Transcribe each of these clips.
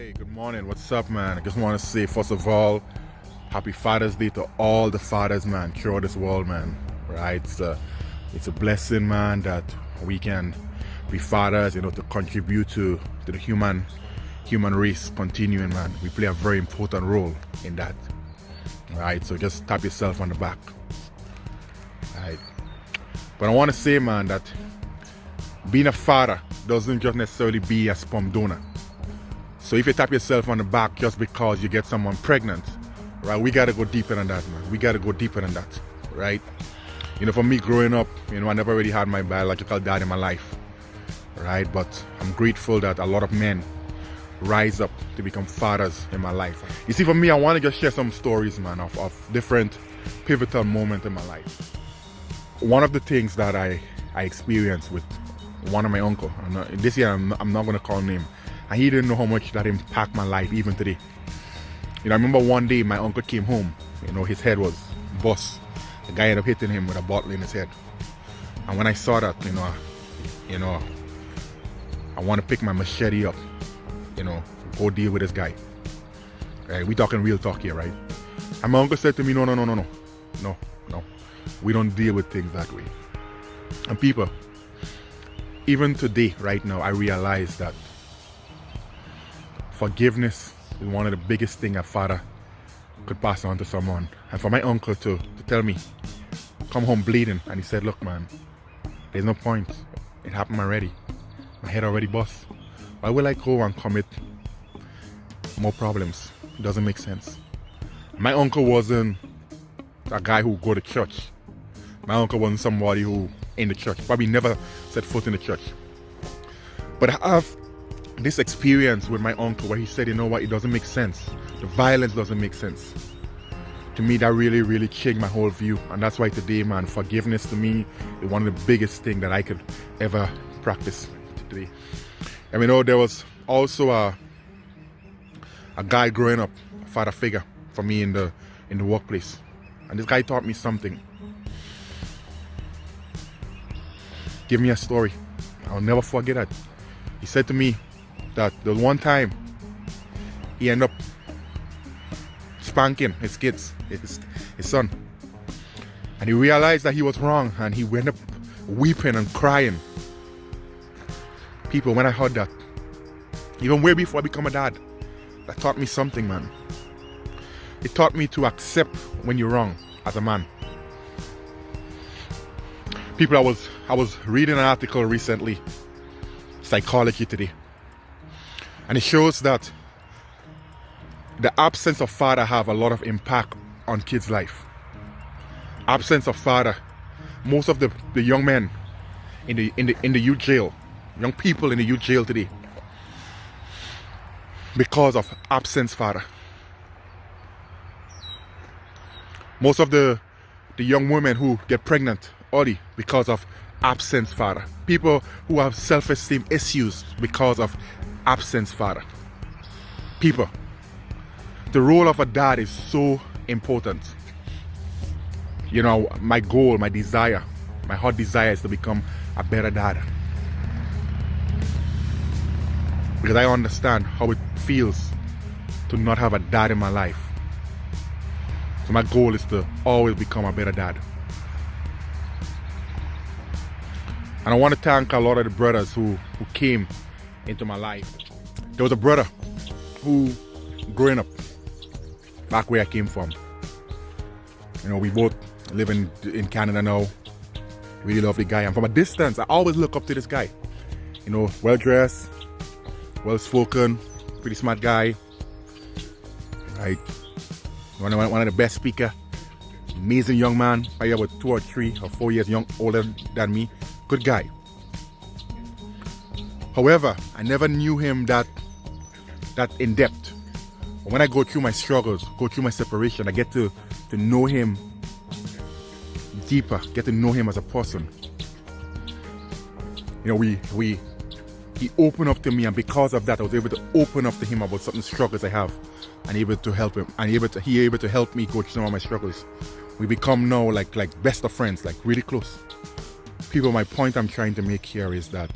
Hey, good morning. What's up, man? I just want to say, first of all, happy Father's Day to all the fathers, man, throughout this world, man. Right? It's a blessing, man, that we can be fathers, to contribute to the human race continuing, man. We play a very important role in that. Right? So just tap yourself on the back. Right? But I want to say, man, that being a father doesn't just necessarily be a sperm donor. So if you tap yourself on the back just because you get someone pregnant, right, we gotta go deeper than that, man. We gotta go deeper than that, right? For me growing up, I never really had my biological dad in my life, right? But I'm grateful that a lot of men rise up to become fathers in my life. You see, for me, I want to just share some stories, man, of different pivotal moments in my life. One of the things that I experienced with one of my uncle, this year I'm not going to call name, and he didn't know how much that impacted my life even today. I remember one day my uncle came home, his head was bust. The guy ended up hitting him with a bottle in his head. And when I saw that, I want to pick my machete up, go deal with this guy. Right? We talking real talk here, right? And my uncle said to me, no. We don't deal with things that way. And people, even today, right now, I realize that forgiveness is one of the biggest things a father could pass on to someone. And for my uncle to tell me, come home bleeding, and he said, look, man, there's no point. It happened already. My head already bust. Why will I go and commit more problems? It doesn't make sense. My uncle wasn't a guy who go to church. My uncle wasn't somebody who in the church, probably never set foot in the church. But I have this experience with my uncle where he said, it doesn't make sense. The violence doesn't make sense. To me, that really, really changed my whole view. And that's why today, man, forgiveness to me is one of the biggest things that I could ever practice today. And there was also a guy growing up, a father figure for me in the workplace. And this guy taught me something. Give me a story. I'll never forget that. He said to me that the one time he ended up spanking his kids, his son. And he realized that he was wrong, and he ended up weeping and crying. People, when I heard that, even way before I become a dad, that taught me something, man. It taught me to accept when you're wrong as a man. People, I was reading an article recently, Psychology Today, and it shows that the absence of father have a lot of impact on kids' life. Absence of father, most of the young men in the youth jail, young people in the youth jail today, because of absence father. Most of the young women who get pregnant early because of absence father. People who have self-esteem issues because of absence father. People, the role of a dad is so important. My goal, my desire, my heart desire is to become a better dad. Because I understand how it feels to not have a dad in my life. So my goal is to always become a better dad. And I want to thank a lot of the brothers who came into my life. There was a brother who, growing up, back where I came from, we both live in Canada now. Really lovely guy. And from a distance, I always look up to this guy. Well-dressed, well-spoken, pretty smart guy. Right? One of the best speaker. Amazing young man. Probably about 2 or 3 or 4 years older than me. Good guy. However, I never knew him that in depth. But when I go through my struggles, go through my separation, I get to know him deeper, get to know him as a person. He opened up to me, and because of that, I was able to open up to him about certain struggles I have, and able to help him, and he able to help me go through some of my struggles. We become now like best of friends, like really close. People, my point I'm trying to make here is that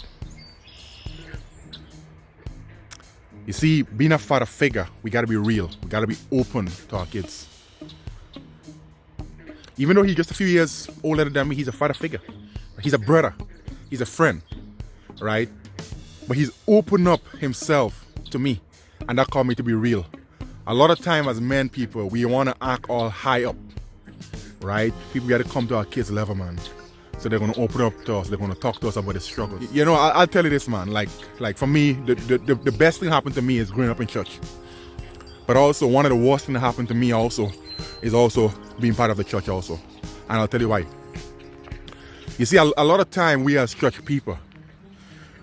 You see, being a father figure, we gotta be real. We gotta be open to our kids. Even though he's just a few years older than me, he's a father figure. He's a brother. He's a friend, right? But he's opened up himself to me, and that called me to be real. A lot of time as men, people, we want to act all high up, right? People got to come to our kids' level, man. So they're going to open up to us. They're going to talk to us about the struggles. You know, I'll tell you this, man. Like for me, the best thing happened to me is growing up in church. But also, one of the worst things that happened to me also is also being part of the church also. And I'll tell you why. You see, a lot of time we as church people,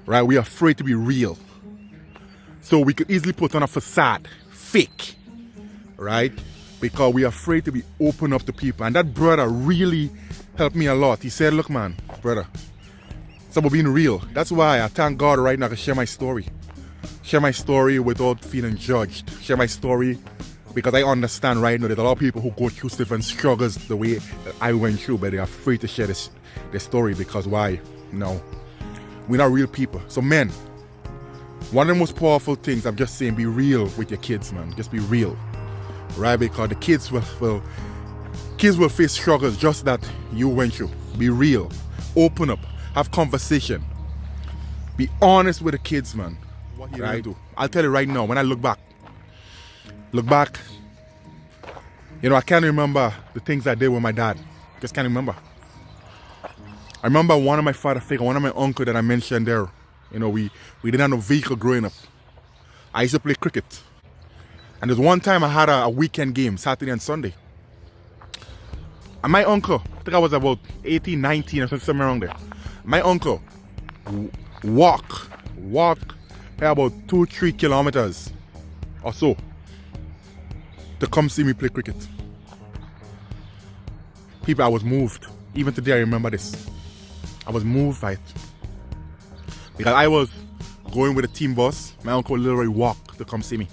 right, we are afraid to be real. So we could easily put on a facade, fake, right? Because we are afraid to be open up to people. And that brother really helped me a lot. He said, look, man, brother, it's about being real. That's why I thank God right now to share my story. Share my story without feeling judged. Share my story because I understand right now there's a lot of people who go through different struggles the way that I went through, but they're afraid to share their story because why? No, we're not real people. So men, one of the most powerful things I'm just saying, be real with your kids, man. Just be real, right? Because the kids will face struggles just that you went through. Be real, open up, have conversation, be honest with the kids, man. What you right? Do? I'll tell you right now. When I look back, you know, I can't remember the things I did with my dad. Just can't remember. I remember one of my father figure, one of my uncle that I mentioned there. You know, we didn't have no vehicle growing up. I used to play cricket. And there's one time I had a weekend game, Saturday and Sunday. And my uncle, I think I was about 18, 19 or something around there. My uncle walked about 2-3 kilometers or so to come see me play cricket. People, I was moved. Even today I remember this. I was moved by it. Because I was going with a team bus. My uncle literally walked to come see me.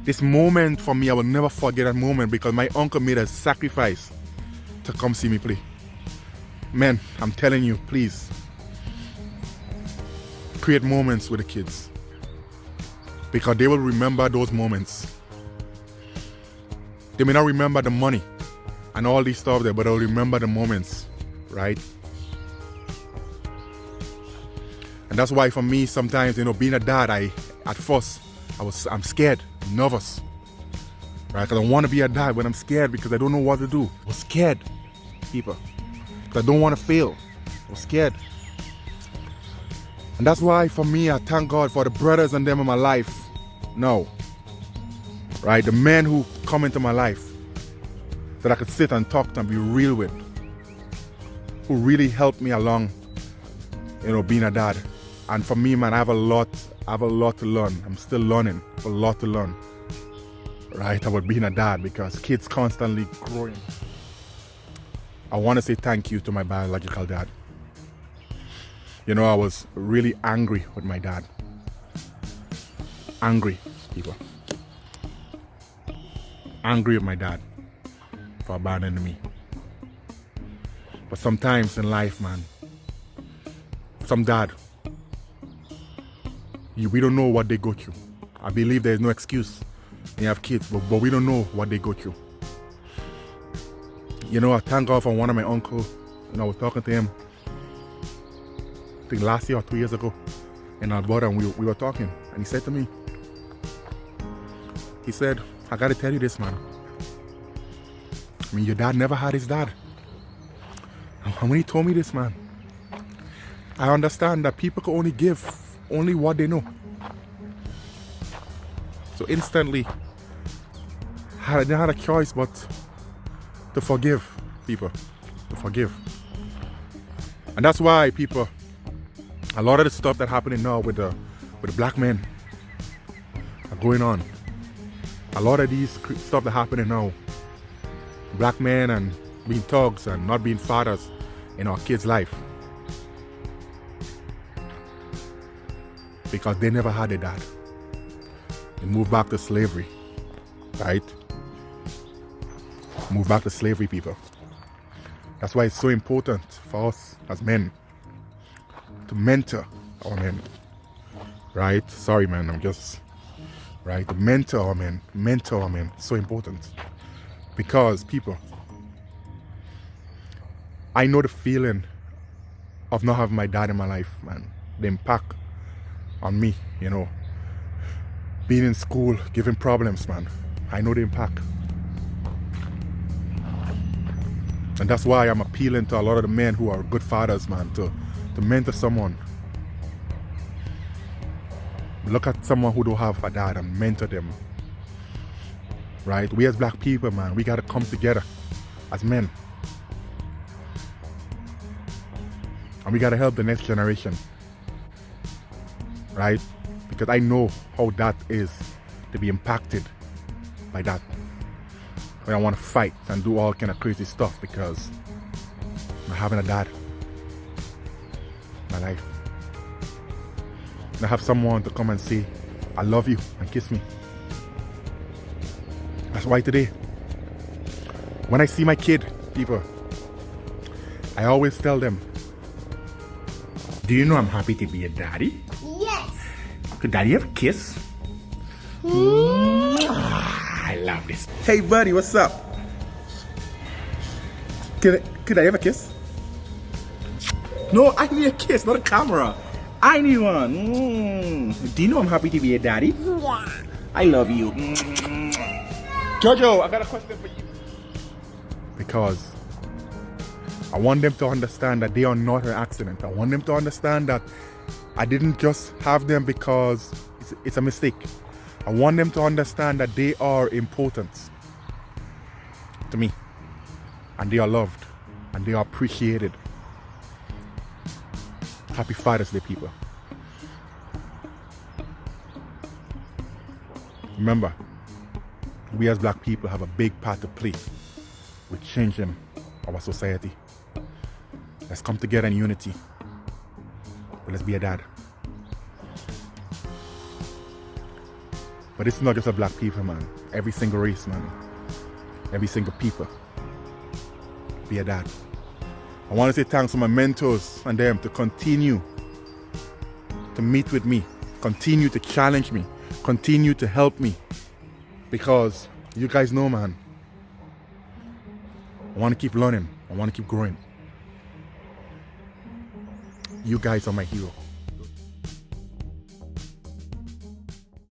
This moment for me, I will never forget that moment because my uncle made a sacrifice to come see me play. Man, I'm telling you, please, create moments with the kids. Because they will remember those moments. They may not remember the money and all these stuff there, but they'll remember the moments, right? And that's why for me, sometimes, you know, being a dad, at first, I'm scared, I'm nervous, right? Because I want to be a dad, but I'm scared because I don't know what to do. I was scared, people, because I don't want to fail. I was scared. And that's why for me, I thank God for the brothers and them in my life. No, right? The men who come into my life that I could sit and talk to and be real with, who really helped me along, you know, being a dad. And for me, man, I have a lot to learn. I'm still learning, a lot to learn, right, about being a dad because kids constantly growing. I want to say thank you to my biological dad. You know, I was really angry with my dad. Angry, people. Angry with my dad for abandoning me. But sometimes in life, man, some dad, we don't know what they go through. I believe there's no excuse. They have kids, but we don't know what they go through. You know, I thank God for one of my uncles. You know, I was talking to him, I think last year or 2 years ago in Alberta, and we were talking, and he said to me, he said, I gotta tell you this, man. I mean, your dad never had his dad. And when he told me this, man, I understand that people can only give only what they know. So instantly, I didn't have a choice but to forgive people, to forgive. And that's why people, a lot of the stuff that's happening now with the black men are going on. A lot of these stuff that's happening now, black men and being thugs and not being fathers in our kids' life, because they never had a dad. They moved back to slavery, right? Move back to slavery, people. That's why it's so important for us as men to mentor our men, right? Sorry, man, I'm just right? The mentor, so important. Because people, I know the feeling of not having my dad in my life, man. The impact on me, being in school, giving problems, man. I know the impact. And that's why I'm appealing to a lot of the men who are good fathers, man, to mentor someone. Look at someone who don't have a dad and mentor them. Right? We as black people, man, we gotta come together as men. And we gotta help the next generation. Right? Because I know how that is to be impacted by that. When I want to fight and do all kind of crazy stuff because I'm having a dad in my life. And I have someone to come and say, I love you, and kiss me. That's why today, when I see my kid, people, I always tell them, do you know I'm happy to be a daddy? Yes. Could daddy have a kiss? I love this. Hey buddy, what's up? Could I have a kiss? No, I need a kiss, not a camera. I need one. Do you know I'm happy to be a daddy? Yeah. I love you. Jojo, I got a question for you. Because I want them to understand that they are not an accident. I want them to understand that I didn't just have them because it's a mistake. I want them to understand that they are important to me. And they are loved. And they are appreciated. Happy Father's Day, people. Remember, we as black people have a big part to play with changing our society. Let's come together in unity. Let's be a dad. But it's not just a black people, man. Every single race, man. Every single people. Be a dad. I want to say thanks to my mentors and them to continue to meet with me, continue to challenge me, continue to help me. Because you guys know, man, I want to keep learning. I want to keep growing. You guys are my hero.